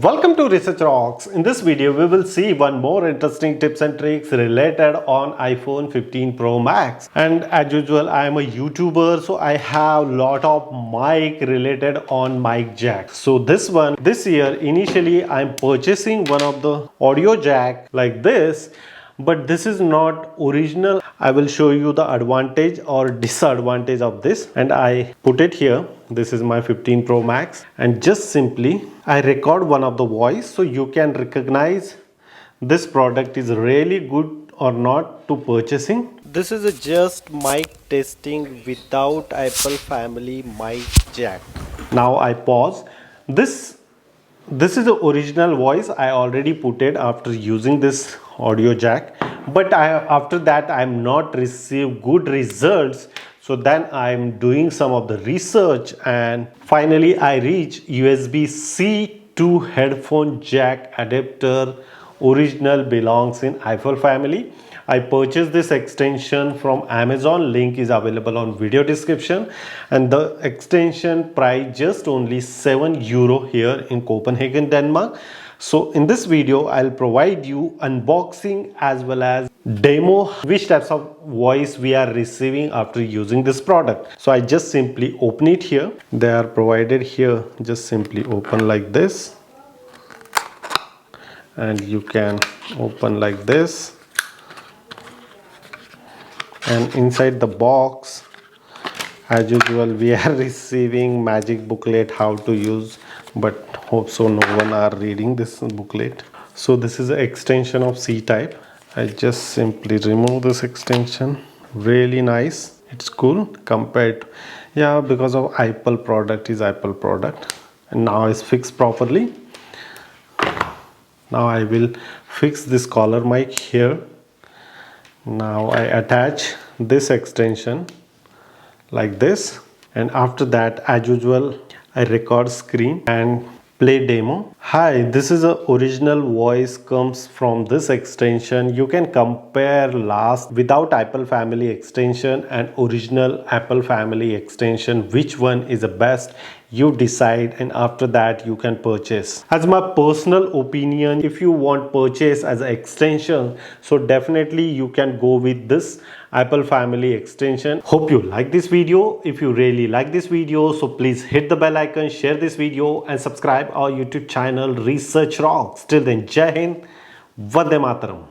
Welcome to Research Rocks. In this video, we will see one more interesting tips and tricks related on iPhone 15 Pro Max. And as usual, I am a YouTuber, so I have lot of mic related on mic jack. So this year, initially I'm purchasing one of the audio jack like this, but this is not original. I will show you the advantage or disadvantage of this, and I put it here. This is my 15 Pro Max, and just simply I record one of the voice so you can recognize this product is really good or not to purchasing. This is a just mic testing without Apple family mic jack. Now I pause. This is the original voice. I already put it after using this audio jack, but after that I'm not received good results. So then I'm doing some of the research, and finally I reach USB-C to headphone jack adapter. Original belongs in iPhone family. I purchased this extension from Amazon. Link is available on video description, and the extension price just only €7 here in Copenhagen, Denmark. So in this video, I'll provide you unboxing as well as demo which types of voice we are receiving after using this product. So I just simply open it here. They are provided here. Just simply open like this, and you can open like this. And inside the box, as usual, we are receiving magic booklet how to use, but hope so no one are reading this booklet. So this is an extension of C type. I just simply remove this extension. Really nice. It's cool compared to, yeah, because of Apple product is Apple product, and now it's fixed properly. Now I will fix this collar mic here. Now I attach this extension like this, and after that, as usual, I record screen and play demo. Hi, this is a original voice comes from this extension. You can compare last without Apple family extension and original Apple family extension. Which one is the best? You decide, and after that you can purchase. As my personal opinion, if you want purchase as an extension, so definitely you can go with this Apple family extension. Hope you like this video. If you really like this video, so please hit the bell icon, share this video, and subscribe our YouTube channel Research Rocks. Till then, Jai Hind, Vande Mataram.